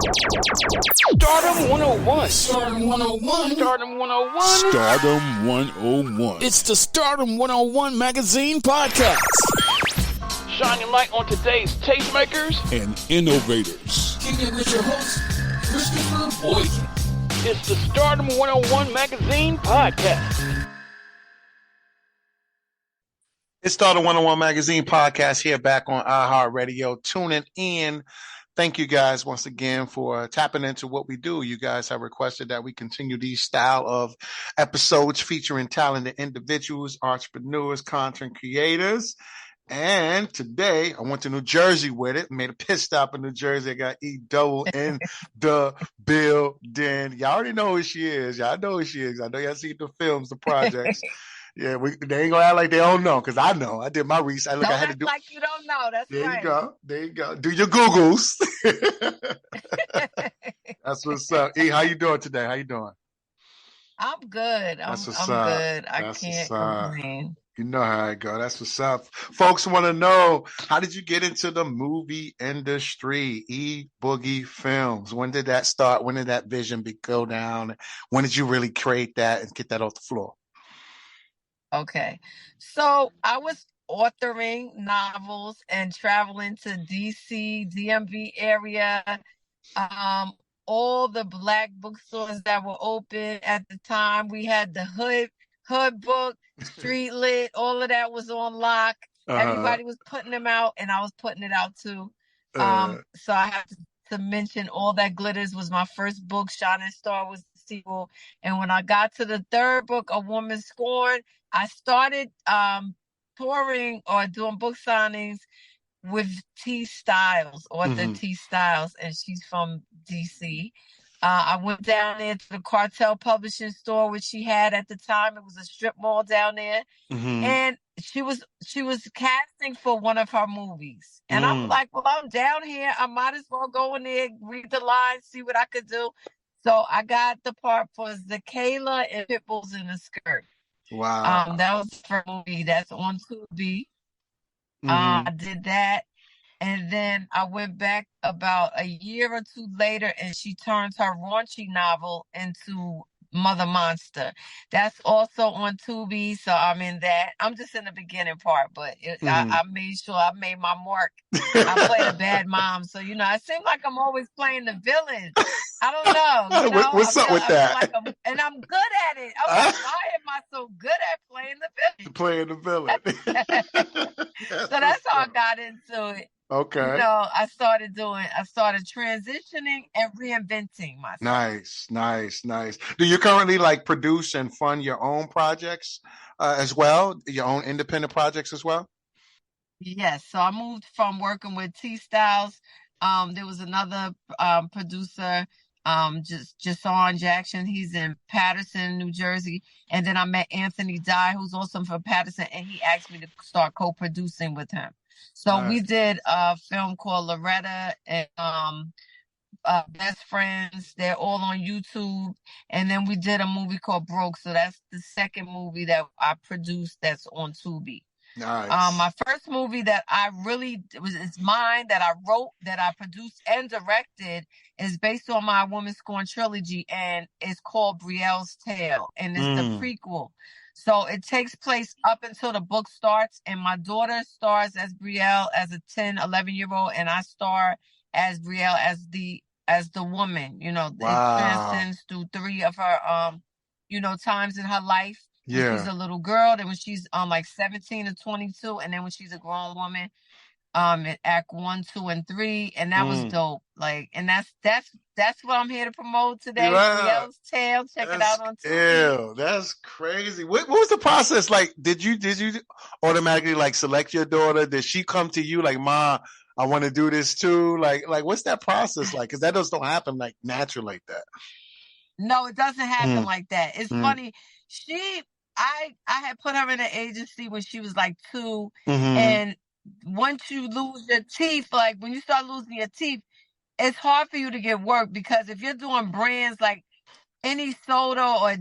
Stardom 101. Stardom 101. Stardom 101. Stardom 101. It's the Stardom 101 Magazine Podcast. Shining light on today's tastemakers and innovators. Kicking it with your host, Christopher Boykin. It's the Stardom 101 Magazine Podcast. It's Stardom 101 Magazine Podcast here back on iHeartRadio. Tuning in. Thank you guys once again for tapping into what we do. You guys have requested that we continue these style of episodes featuring talented individuals, entrepreneurs, content creators. And today I went to New Jersey with it. Made a pit stop in New Jersey. I got E-Double in the building. Y'all already know who she is. Y'all know who she is. I know y'all seen the films, the projects. Yeah, they ain't gonna act like they don't know, because I know. I did my research. Don't act like you don't know. That's there right. You go. There you go. Do your Googles. That's what's up. E, how you doing today? How you doing? I'm good. I'm good. I can't complain. You know how I go. That's what's up. Folks want to know, how did you get into the movie industry? E-Boogie Films. When did that start? When did that vision go down? When did you really create that and get that off the floor? Okay. So I was authoring novels and traveling to DC, DMV area, all the black bookstores that were open at the time. We had the Hood Book, Street Lit, all of that was on lock. Everybody was putting them out, and I was putting it out too. So I have to mention All That Glitters was my first book. Shining Star was the sequel. And when I got to the third book, A Woman Scorned, I started touring or doing book signings with T Styles, author T Styles, and she's from DC. I went down there to the Cartel Publishing store, which she had at the time. It was a strip mall down there, and she was casting for one of her movies. And I'm like, well, I'm down here. I might as well go in there, read the lines, see what I could do. So I got the part for Zakayla and Pitbulls in a Skirt. Wow. That was for a movie that's on Tubi. I did that. And then I went back about a year or two later, and she turned her raunchy novel into Mother Monster. That's also on Tubi, so I'm in that. I'm just in the beginning part, but I made sure I made my mark. I played a bad mom, so, it seems like I'm always playing the villain. I don't know. What's up with that? And I'm good at it. I'm like, why am I so good at playing the villain? So that's how I got into it. Okay. I started transitioning and reinventing myself. Nice. Do you currently produce and fund your own projects as well? Your own independent projects as well? Yes. So I moved from working with T Styles. There was another producer, Jason Jackson. He's in Patterson, New Jersey. And then I met Anthony Dye, who's also from Patterson, and he asked me to start co-producing with him. So we did a film called Loretta and Best Friends. They're all on YouTube. And then we did a movie called Broke. So that's the second movie that I produced that's on Tubi. Nice. My first movie that it's mine, that I wrote, that I produced and directed, is based on my Woman Scorned trilogy, and it's called Brielle's Tale, and it's the prequel. So it takes place up until the book starts, and my daughter stars as Brielle as a 10, 11-year-old, and I star as Brielle as the woman. It transcends through three of her times in her life. Yeah. When she's a little girl, then when she's 17 to 22, and then when she's a grown woman, in Act 1, 2, and 3, and that was dope. And that's what I'm here to promote today. Brielle's Tale. Check it out on TV. Ew, that's crazy. What was the process like? Did you automatically select your daughter? Did she come to you like, Ma, I want to do this too? Like what's that process like? Because that just don't happen natural like that. No, it doesn't happen like that. It's funny. I had put her in an agency when she was 2, and once you lose your teeth, when you start losing your teeth, it's hard for you to get work, because if you're doing brands like any soda or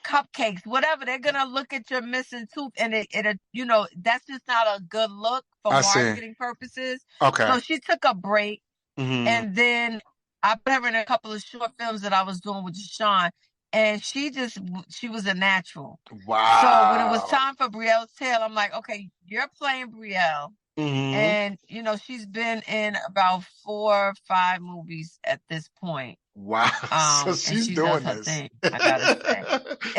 cupcakes, whatever, they're gonna look at your missing tooth, and it that's just not a good look for marketing purposes. Okay. So she took a break, and then I put her in a couple of short films that I was doing with Deshaun, and she was a natural. Wow. So when it was time for Brielle's Tale, I'm like, okay, you're playing Brielle. And, she's been in about 4 or 5 movies at this point. Wow. So she's she doing does her this. thing, I gotta say.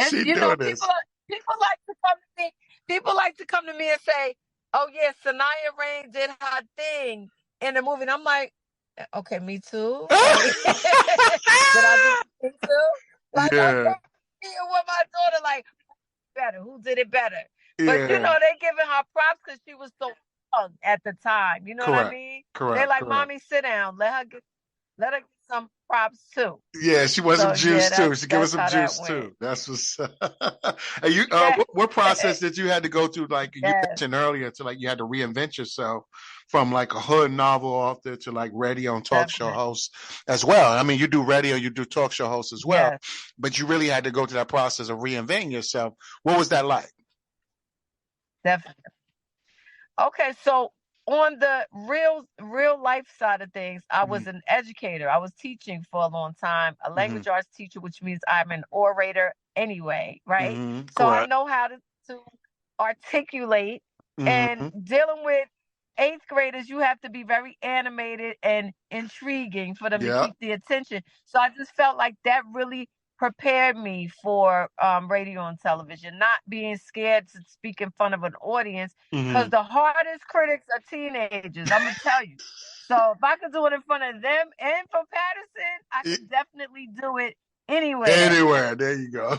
She's doing this. People like to come to me. People like to come to me and say, "Oh yeah, Sanaya Rain did her thing in the movie," and I'm like, "Okay, me too." Did I do it too? Like, yeah. okay, with my daughter, like, who did it better? Yeah. But they giving her props because she was so young at the time. You know what I mean? Correct. They're like, "Mommy, sit down. Let her get some props too." Yeah, she was some juice too. She gave us some juice too. That's what's. And you, what process did you had to go through? Like you mentioned earlier, to like you had to reinvent yourself from like a hood novel author to like radio and talk show host as well. I mean, you do radio, you do talk show host as well, but you really had to go through that process of reinventing yourself. What was that like? Definitely. Okay, so on the real life side of things, I was an educator. I was teaching for a long time, a language arts teacher, which means I'm an orator anyway, right? So I know how to articulate, and dealing with 8th graders, you have to be very animated and intriguing for them to keep the attention. So I just felt like that really prepared me for radio and television, not being scared to speak in front of an audience, because the hardest critics are teenagers, I'm going to tell you. So if I could do it in front of them and for Patterson, I could definitely do it anywhere. Anywhere. There you go.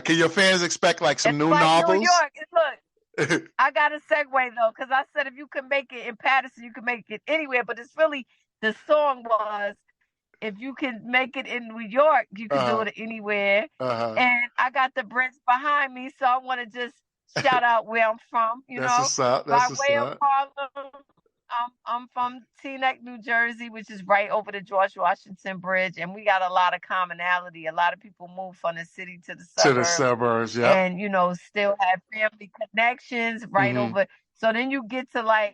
Can your fans expect like some new novels? New York. Look, I got a segue though, because I said if you can make it in Patterson, you can make it anywhere. But it's really, the song was, if you can make it in New York, you can do it anywhere. And I got the Brits behind me, so I want to just shout out where I'm from. What's up. That's by way of Harlem. I'm from Teaneck, New Jersey, which is right over the George Washington Bridge, and we got a lot of commonality. A lot of people move from the city to the suburbs. Yeah. And still have family connections right over. So then you get to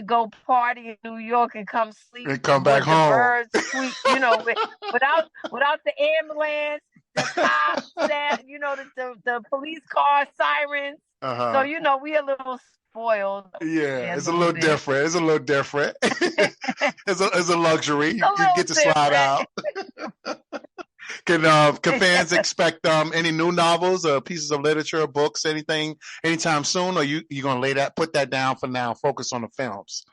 go party in New York and come sleep and come back home. The birds tweet, without the ambulance, the cops, the police car sirens. So we a little spoiled. Yeah, it's a little different. It's a little different. It's a luxury. You get to slide out. Can fans expect any new novels or pieces of literature, books, anything anytime soon, or you gonna put that down for now, focus on the films?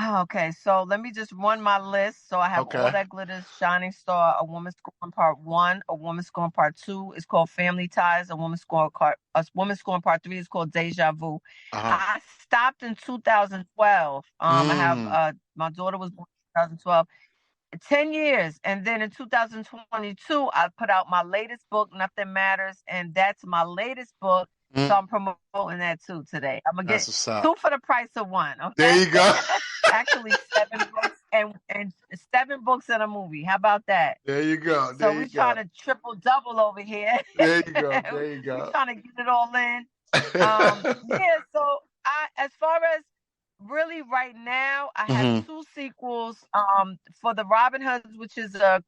Okay, so let me just run my list. So I have All That Glitters, Shining Star, A Woman Scorn Part 1, A Woman Scorn Part 2 is called Family Ties, A Woman Scorn Part 3 is called Deja Vu. I stopped in 2012. I have my daughter was born in 2012. 10 years. And then in 2022, I put out my latest book, Nothing Matters. And that's my latest book. So I'm promoting that too today. I'm going to get 2 for the price of 1. Okay? There you go. Actually, 7 books and 7 books and a movie. How about that? There you go. So we're trying to triple double over here. There you go. There you go. We're trying to get it all in. So as far as really right now, I have 2 sequels for the Robin Hoods, which is a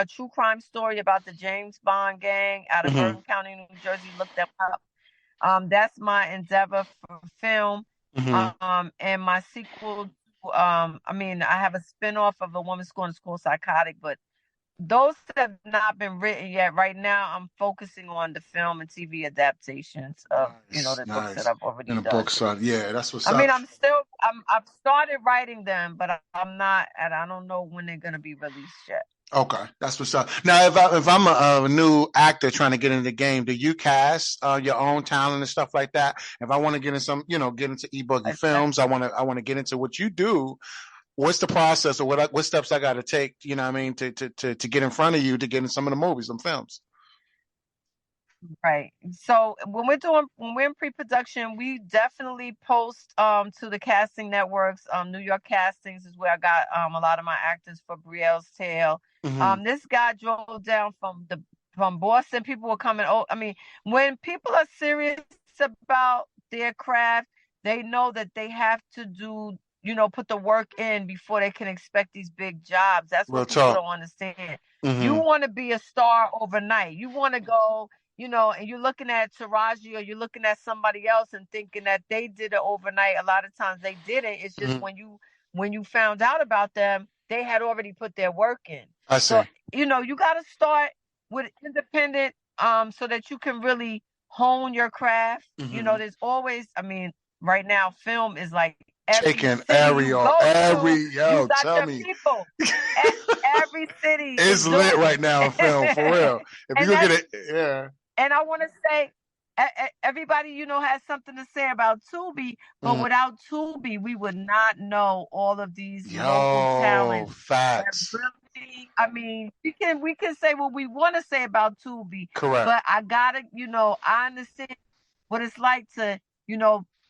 true crime story about the James Bond gang out of Bergen County, New Jersey. Look them up. That's my endeavor for film. And my sequel, I have a spinoff of A Woman Scorned. It's called Psychotic, but those have not been written yet. Right now, I'm focusing on the film and TV adaptations of the books that I've already done. Books, that's what's up. I've started writing them, but I'm not, and I don't know when they're gonna be released yet. Okay, that's what's up. Now, if I'm a new actor trying to get into the game, do you cast your own talent and stuff like that? If I want to get in get into eBoogie Films, I want to get into what you do. What's the process, or what steps I got to take? To get in front of you to get in some of the movies and films. Right. So when we're in pre-production, we definitely post to the casting networks. New York Castings is where I got a lot of my actors for Brielle's Tale. This guy drove down from Boston. People were coming. When people are serious about their craft, they know that they have to do, put the work in before they can expect these big jobs. That's Real what people talk. don't understand. Mm-hmm. You want to be a star overnight. You want to go, and you're looking at Taraji or you're looking at somebody else and thinking that they did it overnight. A lot of times they didn't. It's just when you found out about them, they had already put their work in. I see. So, you got to start with independent so that you can really hone your craft. Mm-hmm. There's always, right now, film is like every Taking city you go to, you got tell your me. people. Every city It's lit doing right now in film, for real. If you look at it, yeah. And I want to say, everybody, has something to say about Tubi, but without Tubi, we would not know all of these local talents. Facts. Really, we can say what we want to say about Tubi. Correct. But I gotta, I understand what it's like to,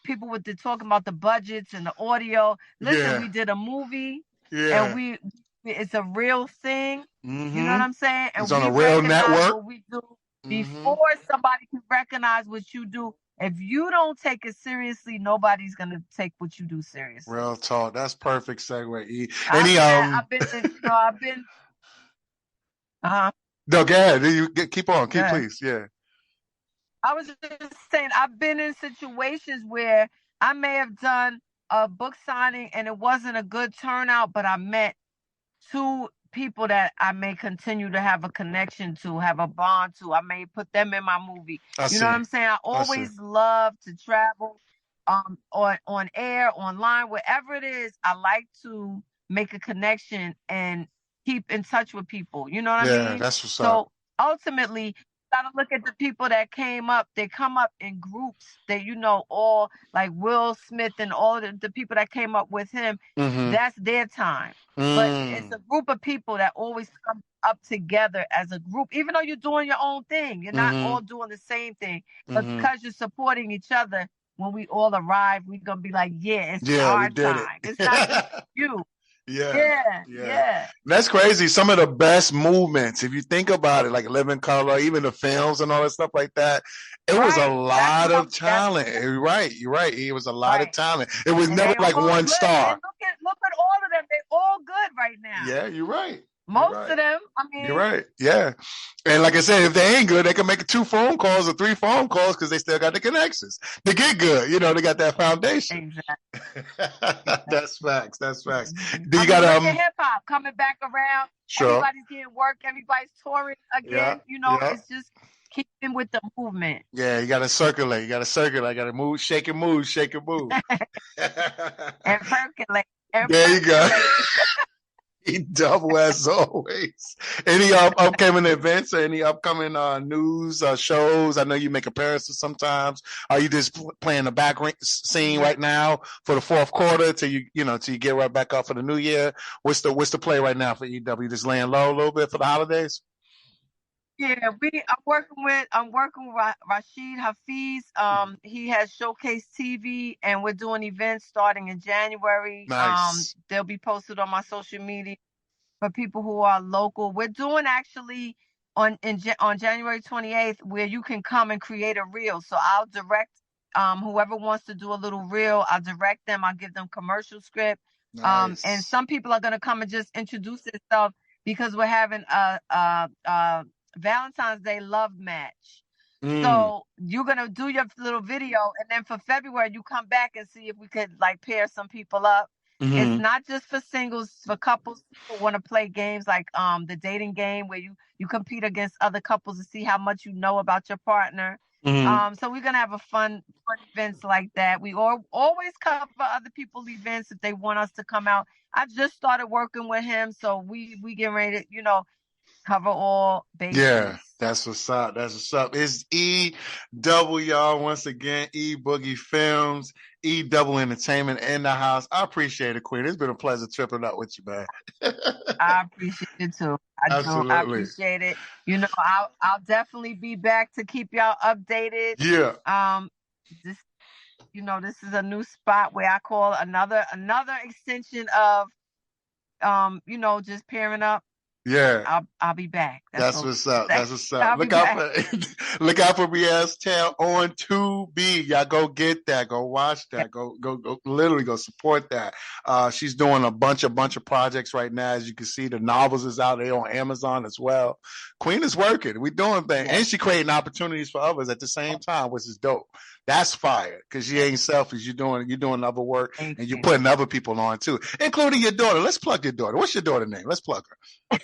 people with the talking about the budgets and the audio. Listen, we did a movie, and it's a real thing. Mm-hmm. You know what I'm saying? And it's on a real network. What we do before somebody can recognize what you do. If you don't take it seriously, nobody's gonna take what you do seriously. Real talk. That's perfect segue. E. I've been. No, go ahead. Keep on. Please. Yeah. I was just saying, I've been in situations where I may have done a book signing and it wasn't a good turnout, but I met two people that I may continue to have a connection to, have a bond to. I may put them in my movie. You know what I'm saying? I always love to travel on air, online, wherever it is. I like to make a connection and keep in touch with people. You know what I mean? Yeah, that's what's up. So ultimately, gotta look at the people that came up. They come up in groups that all like Will Smith and all the people that came up with him. Mm-hmm. That's their time. But it's a group of people that always come up together as a group, even though you're doing your own thing. You're not all doing the same thing, but because you're supporting each other. When we all arrive, we're gonna be like, it's our time. It's not just you. Yeah. That's crazy. Some of the best movements, if you think about it, like Living Color, even the films and all that stuff like that, it was a lot of talent. You're right. It was a lot of talent. It was never like one star. And look at all of them. They're all good right now. Yeah, you're right. Most of them, You're right. Yeah. And like I said, if they ain't good, they can make 2 phone calls or 3 phone calls because they still got the connections. They get good. They got that foundation. Exactly. That's facts. Mm-hmm. Do you got hip hop coming back around? Sure. Everybody's getting work. Everybody's touring again. It's just keeping with the movement. Yeah, you got to circulate. You got to move, shake and move. And percolate. There you go. Double as always. Any upcoming events or any upcoming news shows? I know you make appearances sometimes. Are you just playing the back scene right now for the fourth quarter till you get right back up for the new year? What's the play right now for EW? Just laying low a little bit for the holidays? Yeah, I'm working with Rashid Hafiz. He has Showcase TV, and we're doing events starting in January. Nice. They'll be posted on my social media for people who are local. We're doing actually on January 28th where you can come and create a reel. So I'll direct whoever wants to do a little reel. I'll direct them. I'll give them commercial script. Nice. And some people are going to come and just introduce themselves because we're having a Valentine's Day love match. So you're going to do your little video, and then for February, you come back and see if we could like pair some people up. Mm-hmm. It's not just for singles, for couples who want to play games like the dating game where you compete against other couples to see how much you know about your partner. Mm-hmm. So we're going to have a fun events like that. We always cover other people's events if they want us to come out. I just started working with him, so we getting ready to, cover all bases. Yeah, that's what's up. It's E-Double, y'all. Once again, E-Boogie Films, E-Double Entertainment in the house. I appreciate it, Queen. It's been a pleasure tripping up with you, man. I appreciate it, too. Absolutely. I appreciate it. I'll definitely be back to keep y'all updated. Yeah. This is a new spot where I call another extension of, just pairing up Yeah. I'll be back. That's what's up. That's what's up. Look out for Brielle's Tale on Tubi. Y'all go get that. Go watch that. Go literally go support that. She's doing a bunch of projects right now. As you can see, the novels is out there on Amazon as well. Queen is working. We doing things. And she creating opportunities for others at the same time, which is dope. That's fire. Because you ain't selfish. You're doing other work and you're putting other people on too, including your daughter. Let's plug your daughter. What's your daughter's name? Let's plug her. Her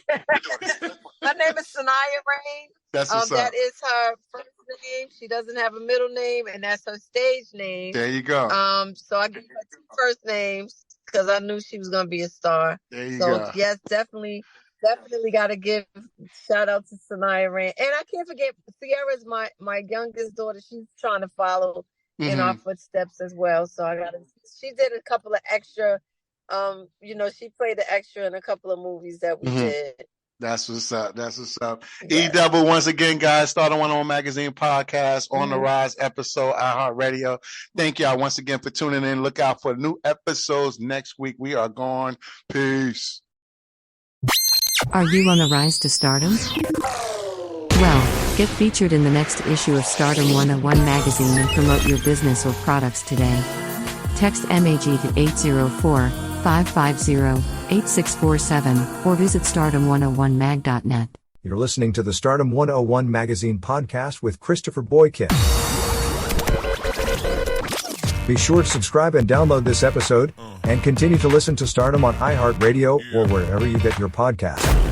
name is Sanaya Rain. That's what's up. That is her first name. She doesn't have a middle name, and that's her stage name. There you go. So I gave her 2 first names because I knew she was gonna be a star. There you go. Yes, definitely got to give shout out to Sanaya Rain, and I can't forget Sierra's my youngest daughter. She's trying to follow in our footsteps as well. So she did a couple of extra. She played an extra in a couple of movies that we did. That's what's up. Yes. E-Double, once again, guys, Stardom101 Magazine Podcast, On the Rise episode, iHeartRadio. Thank y'all once again for tuning in. Look out for new episodes next week. We are gone. Peace. Are you on the rise to stardom? Well, get featured in the next issue of Stardom101 Magazine and promote your business or products today. Text MAG to 804-550-8647 or visit stardom101mag.net. You're listening to the Stardom101 Magazine Podcast with Christopher Boykin. Be sure to subscribe and download this episode, and continue to listen to Stardom on iHeartRadio or wherever you get your podcasts.